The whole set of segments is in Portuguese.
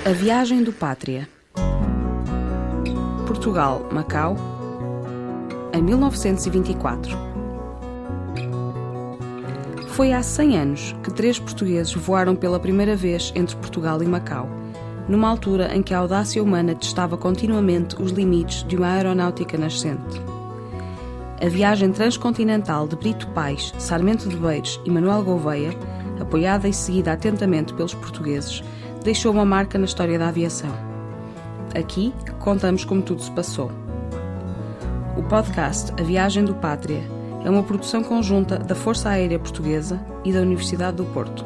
A viagem do Pátria. Portugal, Macau, em 1924. Foi há 100 anos que 3 portugueses voaram pela primeira vez entre Portugal e Macau, numa altura em que a audácia humana testava continuamente os limites de uma aeronáutica nascente. A viagem transcontinental de Brito Pais, Sarmento de Beiros e Manuel Gouveia, apoiada e seguida atentamente pelos portugueses, deixou uma marca na história da aviação. Aqui contamos como tudo se passou. O podcast A Viagem do Pátria é uma produção conjunta da Força Aérea Portuguesa e da Universidade do Porto.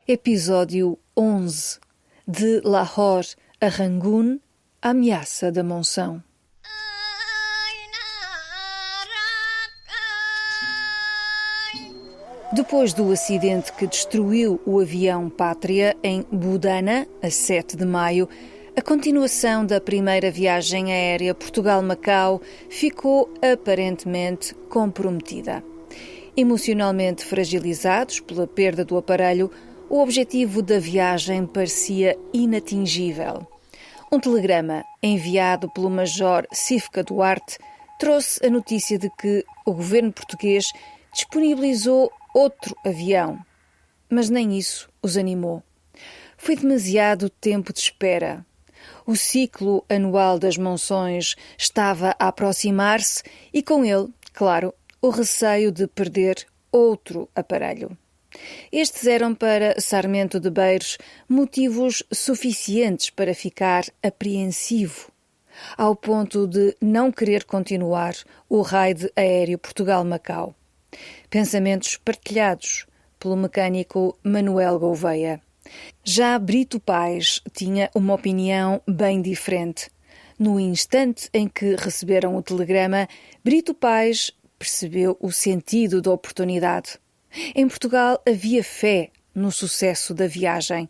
Episódio 11. De Lahore a Rangoon, a ameaça da monção. Depois do acidente que destruiu o avião Pátria em Budana, a 7 de maio, a continuação da primeira viagem aérea Portugal-Macau ficou aparentemente comprometida. Emocionalmente fragilizados pela perda do aparelho, o objetivo da viagem parecia inatingível. Um telegrama enviado pelo Major Cifca Duarte trouxe a notícia de que o governo português disponibilizou outro avião, mas nem isso os animou. Foi demasiado tempo de espera. O ciclo anual das monções estava a aproximar-se e com ele, claro, o receio de perder outro aparelho. Estes eram para Sarmento de Beiros motivos suficientes para ficar apreensivo, ao ponto de não querer continuar o raid aéreo Portugal-Macau. Pensamentos partilhados pelo mecânico Manuel Gouveia. Já Brito Pais tinha uma opinião bem diferente. No instante em que receberam o telegrama, Brito Pais percebeu o sentido da oportunidade. Em Portugal havia fé no sucesso da viagem.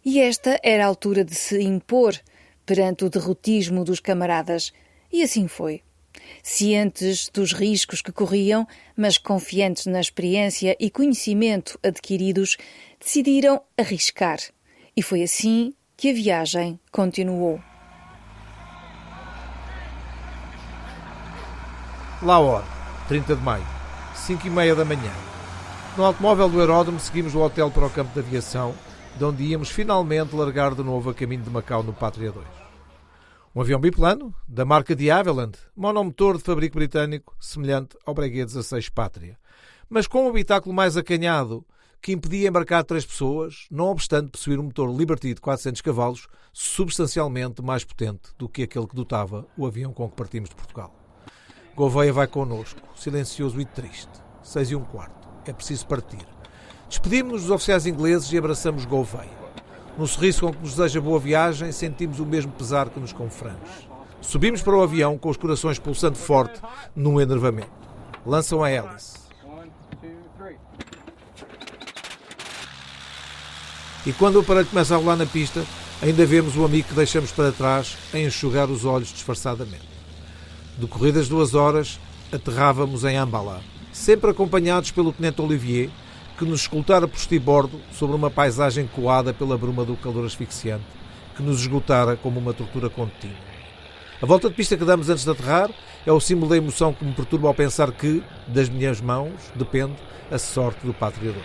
E esta era a altura de se impor perante o derrotismo dos camaradas. E assim foi. Cientes dos riscos que corriam, mas confiantes na experiência e conhecimento adquiridos, decidiram arriscar. E foi assim que a viagem continuou. Lahore, 30 de maio, 5h30 da manhã. No automóvel do aeródromo seguimos o hotel para o campo de aviação, de onde íamos finalmente largar de novo a caminho de Macau no Pátria 2. Um avião biplano, da marca de Havilland, monomotor de fabrico britânico, semelhante ao Breguet 16 Pátria, mas com um habitáculo mais acanhado, que impedia embarcar 3 pessoas, não obstante possuir um motor Liberty de 400 cavalos, substancialmente mais potente do que aquele que dotava o avião com que partimos de Portugal. Gouveia vai connosco, silencioso e triste. 6h15. É preciso partir. Despedimos-nos dos oficiais ingleses e abraçamos Gouveia. No sorriso com que nos deseja boa viagem, sentimos o mesmo pesar que nos confrange. Subimos para o avião com os corações pulsando forte num enervamento. Lançam a hélice. E quando o aparelho começa a rolar na pista, ainda vemos o amigo que deixamos para trás a enxugar os olhos disfarçadamente. Decorridas 2 horas, aterrávamos em Ambala, sempre acompanhados pelo Tenente Olivier, que nos escoltara por estibordo sobre uma paisagem coada pela bruma do calor asfixiante, que nos esgotara como uma tortura contínua. A volta de pista que damos antes de aterrar é o símbolo da emoção que me perturba ao pensar que, das minhas mãos, depende a sorte do Pátria 2.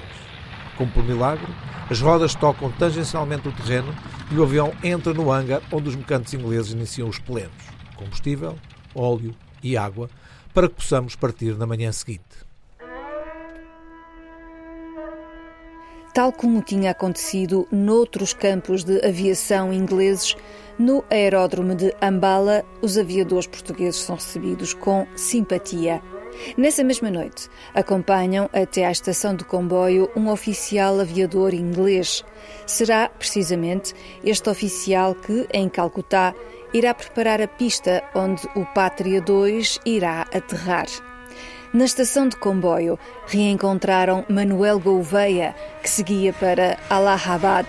Como por milagre, as rodas tocam tangencialmente o terreno e o avião entra no hangar onde os mecânicos ingleses iniciam os plenos, combustível, óleo e água, para que possamos partir na manhã seguinte. Tal como tinha acontecido noutros campos de aviação ingleses, no aeródromo de Ambala, os aviadores portugueses são recebidos com simpatia. Nessa mesma noite, acompanham até à estação de comboio um oficial aviador inglês. Será, precisamente, este oficial que, em Calcutá, irá preparar a pista onde o Pátria 2 irá aterrar. Na estação de comboio, reencontraram Manuel Gouveia, que seguia para Allahabad,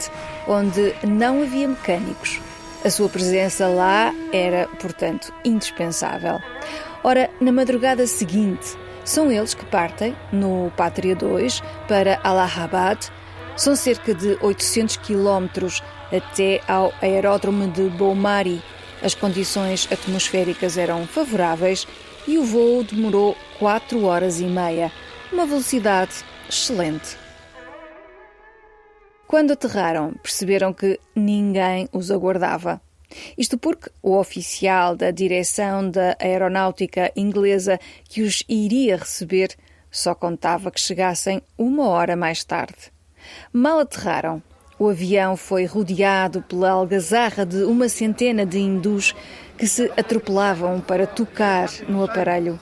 onde não havia mecânicos. A sua presença lá era, portanto, indispensável. Ora, na madrugada seguinte, são eles que partem, no Pátria 2, para Allahabad, São cerca de 800 quilómetros até ao aeródromo de Beaumaris. As condições atmosféricas eram favoráveis e o voo demorou 4 horas e meia, uma velocidade excelente. Quando aterraram, perceberam que ninguém os aguardava. Isto porque o oficial da direção da aeronáutica inglesa que os iria receber só contava que chegassem 1 hora mais tarde. Mal aterraram, o avião foi rodeado pela algazarra de uma centena de hindus que se atropelavam para tocar no aparelho.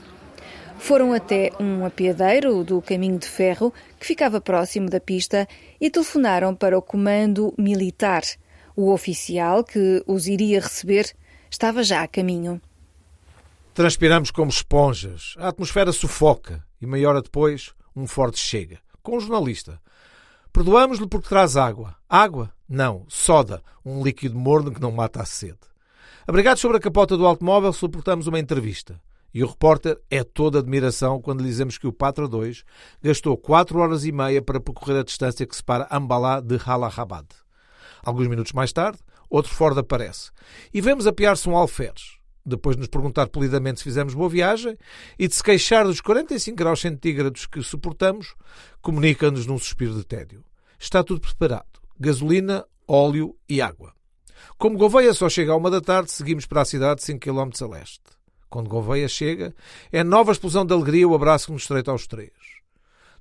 Foram até um apeadeiro do caminho de ferro que ficava próximo da pista e telefonaram para o comando militar. O oficial que os iria receber estava já a caminho. Transpiramos como esponjas. A atmosfera sufoca e meia hora depois um forte chega, com um jornalista. Perdoamos-lhe porque traz água. Água? Não, soda, um líquido morno que não mata a sede. Abrigados sobre a capota do automóvel, suportamos uma entrevista. E o repórter é toda admiração quando lhe dizemos que o Patra 2 gastou 4 horas e meia para percorrer a distância que separa Ambalá de Allahabad. Alguns minutos mais tarde, outro Ford aparece e vemos apear-se um alferes. Depois de nos perguntar polidamente se fizemos boa viagem e de se queixar dos 45 graus centígrados que suportamos, comunica-nos num suspiro de tédio. Está tudo preparado. Gasolina, óleo e água. Como Gouveia só chega à 1 da tarde, seguimos para a cidade 5 km a leste. Quando Gouveia chega, é nova explosão de alegria o abraço que nos estreita aos três.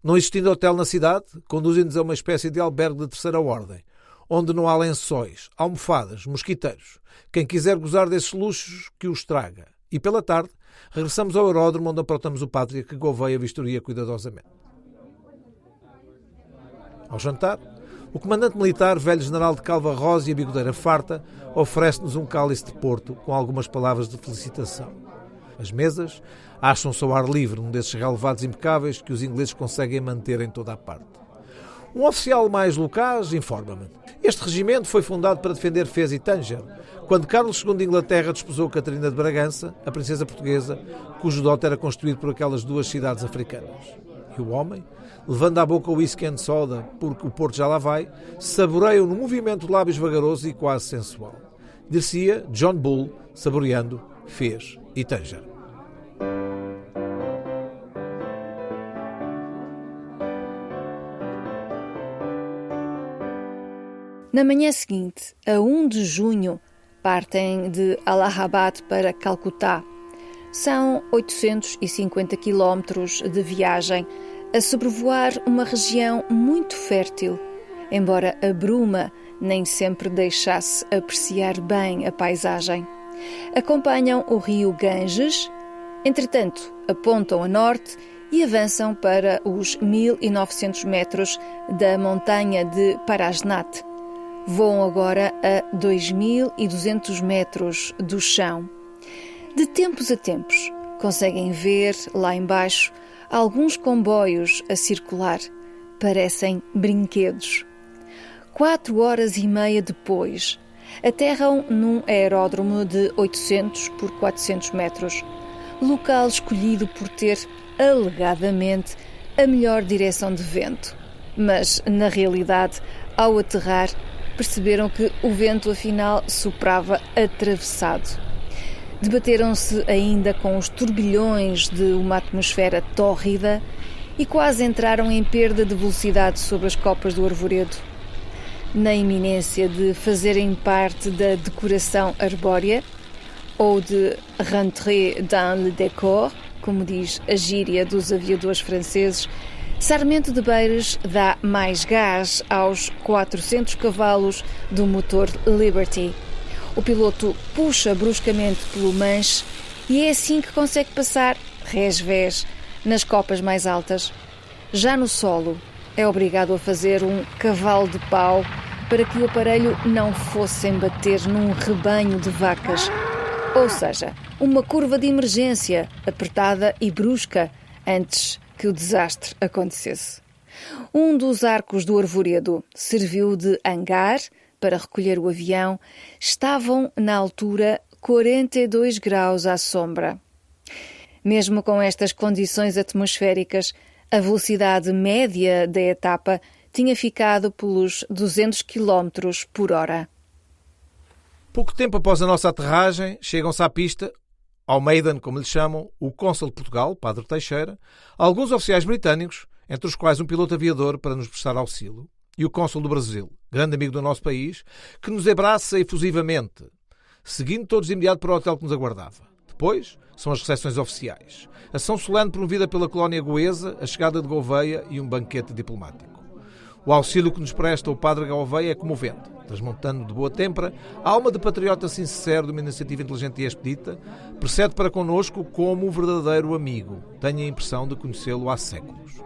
Não existindo hotel na cidade, conduzem-nos a uma espécie de albergue de terceira ordem, onde não há lençóis, almofadas, mosquiteiros. Quem quiser gozar desses luxos, que os traga. E pela tarde, regressamos ao aeródromo onde aprontamos o Pátria que Gouveia vistoria cuidadosamente. Ao jantar, o comandante militar, velho general de calva rosa e a bigodeira farta, oferece-nos um cálice de Porto com algumas palavras de felicitação. As mesas acham-se ao ar livre, num desses relevados impecáveis que os ingleses conseguem manter em toda a parte. Um oficial mais locaz informa-me. Este regimento foi fundado para defender Fez e Tânger, quando Carlos II de Inglaterra desposou Catarina de Bragança, a princesa portuguesa, cujo dote era constituído por aquelas 2 cidades africanas. E o homem, levando à boca o whisky and soda, porque o Porto já lá vai, saboreia-o num movimento de lábios vagaroso e quase sensual. Dir-se-ia John Bull, saboreando Fez e Tânger. Na manhã seguinte, a 1 de junho, partem de Allahabad para Calcutá. São 850 quilómetros de viagem a sobrevoar uma região muito fértil, embora a bruma nem sempre deixasse apreciar bem a paisagem. Acompanham o rio Ganges, entretanto apontam a norte e avançam para os 1900 metros da montanha de Parasnath. Voam agora a 2.200 metros do chão. De tempos a tempos, conseguem ver, lá embaixo, alguns comboios a circular. Parecem brinquedos. 4 horas e meia depois, aterram num aeródromo de 800 por 400 metros, local escolhido por ter, alegadamente, a melhor direção de vento. Mas, na realidade, ao aterrar, perceberam que o vento, afinal, soprava atravessado. Debateram-se ainda com os turbilhões de uma atmosfera tórrida e quase entraram em perda de velocidade sobre as copas do arvoredo. Na iminência de fazerem parte da decoração arbórea, ou de rentrer dans le décor, como diz a gíria dos aviadores franceses, Sarmento de Beires dá mais gás aos 400 cavalos do motor Liberty. O piloto puxa bruscamente pelo manche e é assim que consegue passar, rés-vés, nas copas mais altas. Já no solo, é obrigado a fazer um cavalo de pau para que o aparelho não fosse embater num rebanho de vacas. Ou seja, uma curva de emergência, apertada e brusca, antes que o desastre acontecesse. Um dos arcos do arvoredo serviu de hangar para recolher o avião. Estavam, na altura, 42 graus à sombra. Mesmo com estas condições atmosféricas, a velocidade média da etapa tinha ficado pelos 200 km por hora. Pouco tempo após a nossa aterragem, chegam-se à pista, ao Maiden, como lhe chamam, o cônsul de Portugal, Padre Teixeira, alguns oficiais britânicos, entre os quais um piloto aviador para nos prestar auxílio, e o cônsul do Brasil, grande amigo do nosso país, que nos abraça efusivamente, seguindo todos de imediato para o hotel que nos aguardava. Depois são as recepções oficiais, a ação solene promovida pela colónia goesa, a chegada de Gouveia e um banquete diplomático. O auxílio que nos presta o Padre Gouveia é comovente, transmontando de boa têmpera a alma de patriota sincero de uma iniciativa inteligente e expedita, procede para connosco como um verdadeiro amigo. Tenho a impressão de conhecê-lo há séculos.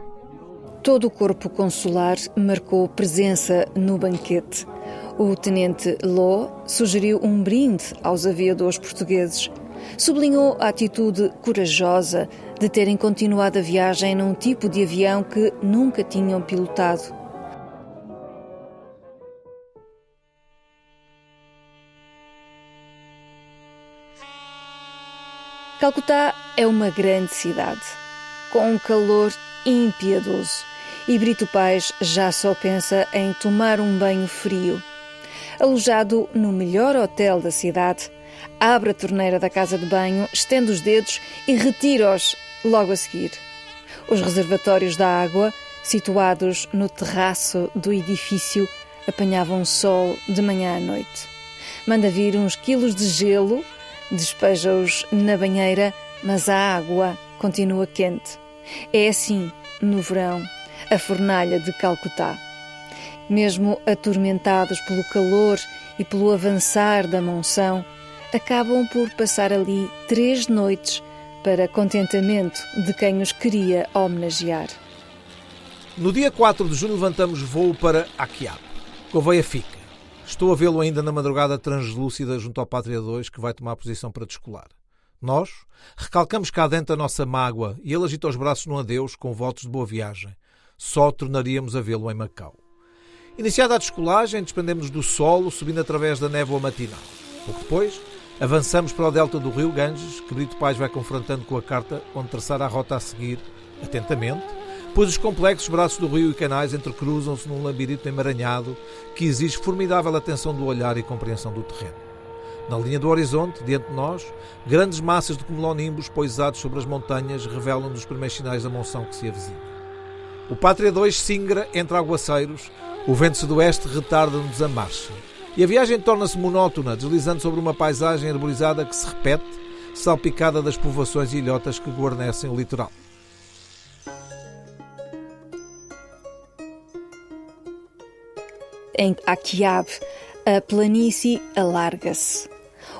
Todo o corpo consular marcou presença no banquete. O tenente Law sugeriu um brinde aos aviadores portugueses. Sublinhou a atitude corajosa de terem continuado a viagem num tipo de avião que nunca tinham pilotado. Calcutá é uma grande cidade, com um calor impiedoso, e Brito Paes já só pensa em tomar um banho frio. Alojado no melhor hotel da cidade, abre a torneira da casa de banho, estende os dedos e retira-os logo a seguir. Os reservatórios da água, situados no terraço do edifício, apanhavam sol de manhã à noite. Manda vir uns quilos de gelo, despeja-os na banheira, mas a água continua quente. É assim, no verão, a fornalha de Calcutá. Mesmo atormentados pelo calor e pelo avançar da monção, acabam por passar ali 3 noites para contentamento de quem os queria homenagear. No dia 4 de junho levantamos voo para Aquiab. Gouveia fica. Estou a vê-lo ainda na madrugada translúcida junto ao Pátria 2 que vai tomar posição para descolar. Nós recalcamos cá dentro a nossa mágoa e ele agita os braços num adeus com votos de boa viagem. Só tornaríamos a vê-lo em Macau. Iniciada a descolagem, desprendemos-nos do solo, subindo através da névoa matinal. Pouco depois, avançamos para o delta do rio Ganges, que Brito Paes vai confrontando com a carta onde traçar a rota a seguir, atentamente, pois os complexos braços do rio e canais entrecruzam-se num labirinto emaranhado que exige formidável atenção do olhar e compreensão do terreno. Na linha do horizonte, diante de nós, grandes massas de cumulonimbos poisados sobre as montanhas revelam-nos os primeiros sinais da monção que se avizinha. O Pátria 2 singra entre aguaceiros, o vento sudoeste retarda-nos a marcha. E a viagem torna-se monótona, deslizando sobre uma paisagem arborizada que se repete, salpicada das povoações e ilhotas que guarnecem o litoral. Em Aquiab, a planície alarga-se.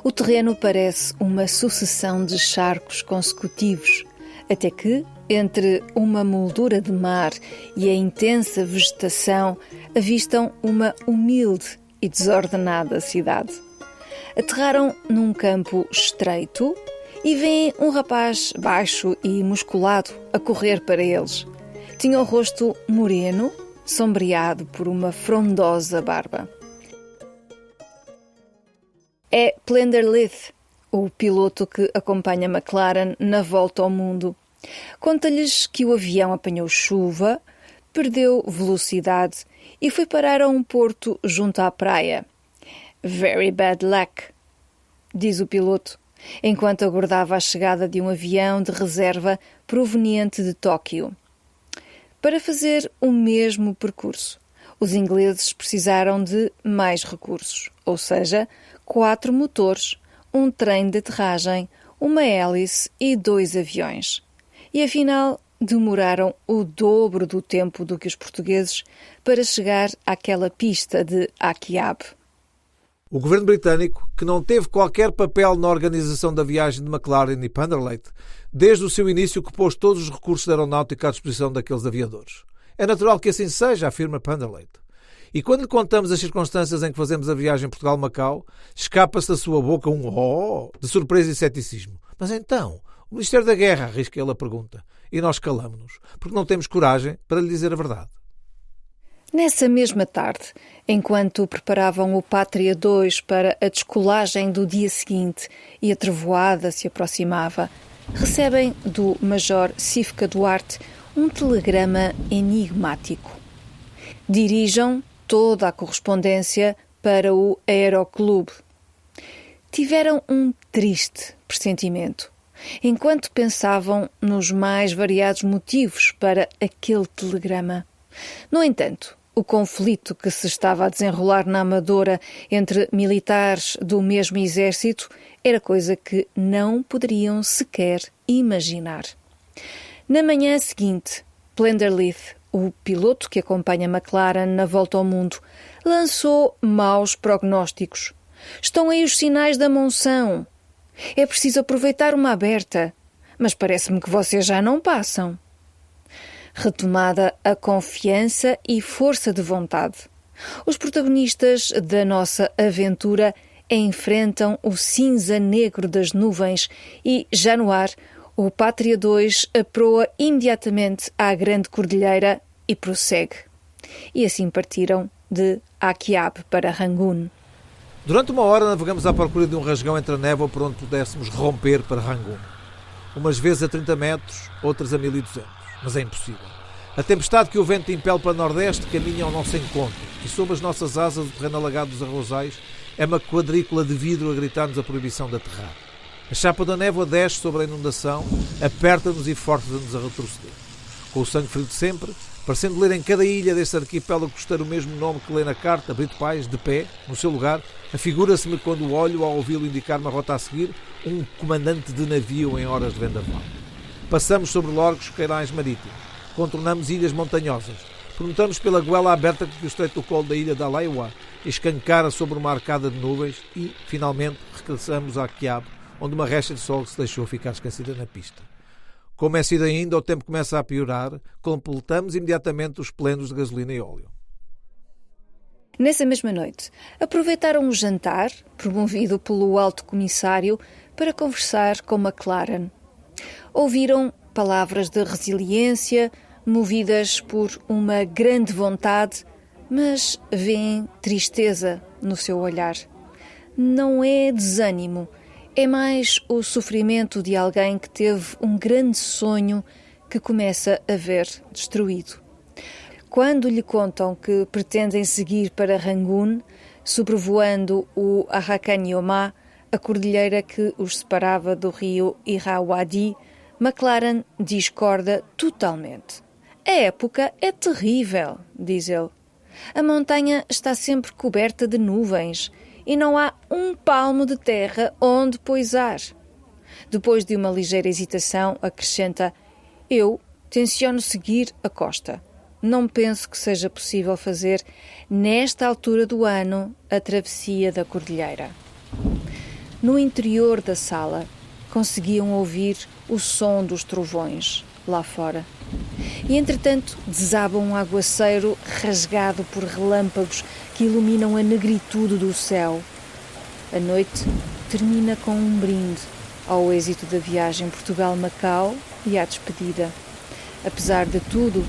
O terreno parece uma sucessão de charcos consecutivos, até que, entre uma moldura de mar e a intensa vegetação, avistam uma humilde e desordenada cidade. Aterraram num campo estreito e veem um rapaz baixo e musculado a correr para eles. Tinha o rosto moreno, sombreado por uma frondosa barba. É Plenderleith, o piloto que acompanha McLaren na volta ao mundo. Conta-lhes que o avião apanhou chuva, perdeu velocidade e foi parar a um porto junto à praia. Very bad luck, diz o piloto, enquanto aguardava a chegada de um avião de reserva proveniente de Tóquio. Para fazer o mesmo percurso, os ingleses precisaram de mais recursos, ou seja, 4 motores, um trem de aterragem, uma hélice e 2 aviões. E afinal, demoraram o dobro do tempo do que os portugueses para chegar àquela pista de Aquiab. O governo britânico, que não teve qualquer papel na organização da viagem de McLaren e Plenderleith, desde o seu início que pôs todos os recursos da aeronáutica à disposição daqueles aviadores. É natural que assim seja, afirma Plenderleith. E quando lhe contamos as circunstâncias em que fazemos a viagem Portugal-Macau, escapa-se da sua boca um "oh" de surpresa e ceticismo. Mas então, o Ministério da Guerra, arrisca ele a pergunta. E nós calamos-nos, porque não temos coragem para lhe dizer a verdade. Nessa mesma tarde, enquanto preparavam o Pátria 2 para a descolagem do dia seguinte e a trevoada se aproximava, recebem do Major Cifca Duarte um telegrama enigmático. Dirijam toda a correspondência para o Aeroclube. Tiveram um triste pressentimento, enquanto pensavam nos mais variados motivos para aquele telegrama. No entanto, o conflito que se estava a desenrolar na Amadora entre militares do mesmo exército era coisa que não poderiam sequer imaginar. Na manhã seguinte, Plenderleith, o piloto que acompanha McLaren na volta ao mundo, lançou maus prognósticos. Estão aí os sinais da monção. É preciso aproveitar uma aberta, mas parece-me que vocês já não passam. Retomada a confiança e força de vontade, os protagonistas da nossa aventura enfrentam o cinza negro das nuvens e, já no ar, o Pátria 2 aproa imediatamente à Grande Cordilheira e prossegue. E assim partiram de Akyab para Rangoon. Durante uma hora navegamos à procura de um rasgão entre a névoa por onde pudéssemos romper para Rangoon. Umas vezes a 30 metros, outras a 1200. Mas é impossível. A tempestade que o vento impele para nordeste caminha ao nosso encontro e sob as nossas asas o terreno alagado dos arrozais é uma quadrícula de vidro a gritar-nos a proibição de aterrar. A chapa da névoa desce sobre a inundação, aperta-nos e força-nos a retroceder. Com o sangue frio de sempre, parecendo ler em cada ilha deste arquipélago costeiro o mesmo nome que lê na carta, Brito Pais, de pé, no seu lugar, afigura-se-me quando o olho ao ouvi-lo indicar-me a rota a seguir, um comandante de navio em horas de vendaval. Passamos sobre lorgos queirães marítimos, contornamos ilhas montanhosas, perguntamos pela goela aberta que o estreito do colo da ilha da Laiwa escancara sobre uma arcada de nuvens e, finalmente, regressamos a Akyab, onde uma recha de sol se deixou ficar esquecida na pista. Como é sido ainda, o tempo começa a piorar, completamos imediatamente os plenos de gasolina e óleo. Nessa mesma noite, aproveitaram um jantar, promovido pelo alto comissário, para conversar com McLaren. Ouviram palavras de resiliência, movidas por uma grande vontade, mas veem tristeza no seu olhar. Não é desânimo, é mais o sofrimento de alguém que teve um grande sonho que começa a ver destruído. Quando lhe contam que pretendem seguir para Rangoon, sobrevoando o Arrakaniyoma, a cordilheira que os separava do rio Irrawaddy, McLaren discorda totalmente. A época é terrível, diz ele. A montanha está sempre coberta de nuvens e não há um palmo de terra onde poisar. Depois de uma ligeira hesitação, acrescenta: eu tenciono seguir a costa. Não penso que seja possível fazer, nesta altura do ano, a travessia da cordilheira. No interior da sala, conseguiam ouvir o som dos trovões lá fora. E, entretanto, desaba um aguaceiro rasgado por relâmpagos que iluminam a negritude do céu. A noite termina com um brinde ao êxito da viagem Portugal-Macau e à despedida. Apesar de tudo,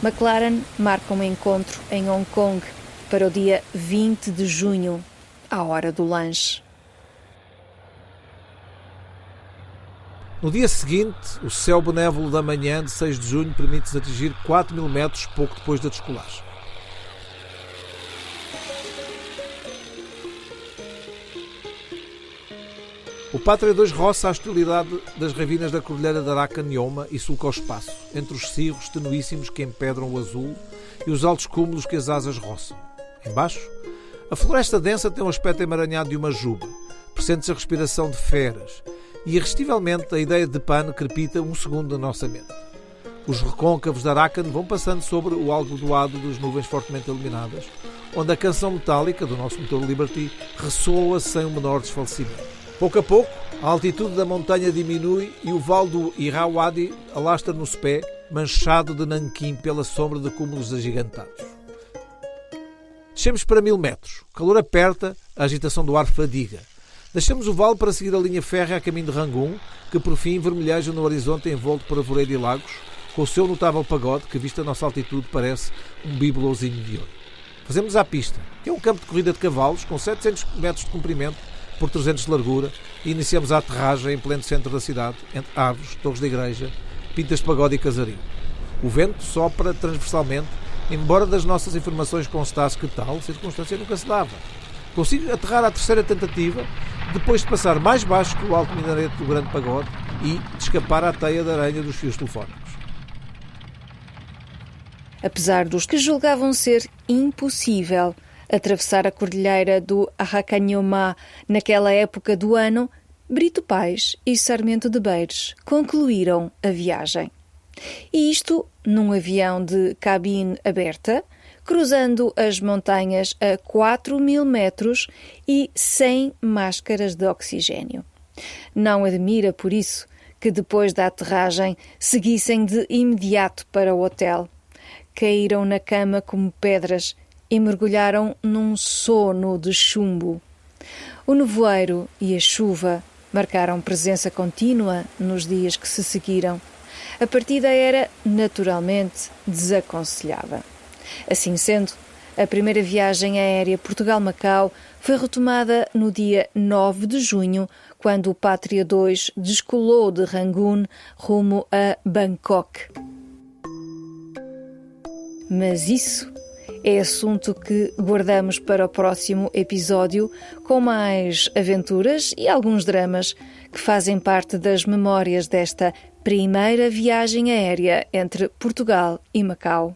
McLaren marca um encontro em Hong Kong para o dia 20 de junho, à hora do lanche. No dia seguinte, o céu benévolo da manhã de 6 de junho permite-nos atingir 4.000 metros pouco depois da descolagem. O Pátria 2 roça a hostilidade das ravinas da cordilheira de Arrakaniyoma e sulca o espaço, entre os cirros tenuíssimos que empedram o azul e os altos cúmulos que as asas roçam. Embaixo, a floresta densa tem um aspecto emaranhado de uma juba, pressente-se a respiração de feras, e irresistivelmente a ideia de Pan crepita um segundo na nossa mente. Os recôncavos de Arakan vão passando sobre o algodoado das nuvens fortemente iluminadas, onde a canção metálica do nosso motor Liberty ressoa sem o menor desfalecimento. Pouco a pouco, a altitude da montanha diminui e o vale do Irrawaddy alastra-nos pé, manchado de nanquim pela sombra de cúmulos agigantados. Descemos para 1.000 metros. O calor aperta, a agitação do ar fadiga. Deixamos o vale para seguir a linha férrea a caminho de Rangoon, que por fim vermelheja no horizonte envolto por arvoredo e lagos, com o seu notável pagode, que vista a nossa altitude parece um bibelôzinho de ouro. Fazemos a pista, que é um campo de corrida de cavalos com 700 metros de comprimento por 300 de largura, e iniciamos a aterragem em pleno centro da cidade, entre árvores, torres da igreja, pintas de pagode e casario. O vento sopra transversalmente embora das nossas informações constasse que tal circunstância nunca se dava. Consigo aterrar à terceira tentativa, depois de passar mais baixo que o alto minarete do Grande Pagode e de escapar à teia de aranha dos fios telefónicos. Apesar dos que julgavam ser impossível atravessar a cordilheira do Aracanhomá naquela época do ano, Brito Paes e Sarmento de Beires concluíram a viagem. E isto num avião de cabine aberta, cruzando as montanhas a 4.000 metros e sem máscaras de oxigênio. Não admira, por isso, que depois da aterragem seguissem de imediato para o hotel. Caíram na cama como pedras e mergulharam num sono de chumbo. O nevoeiro e a chuva marcaram presença contínua nos dias que se seguiram. A partida era, naturalmente, desaconselhada. Assim sendo, a primeira viagem aérea Portugal-Macau foi retomada no dia 9 de junho, quando o Pátria 2 descolou de Rangoon rumo a Bangkok. Mas isso é assunto que guardamos para o próximo episódio, com mais aventuras e alguns dramas que fazem parte das memórias desta primeira viagem aérea entre Portugal e Macau.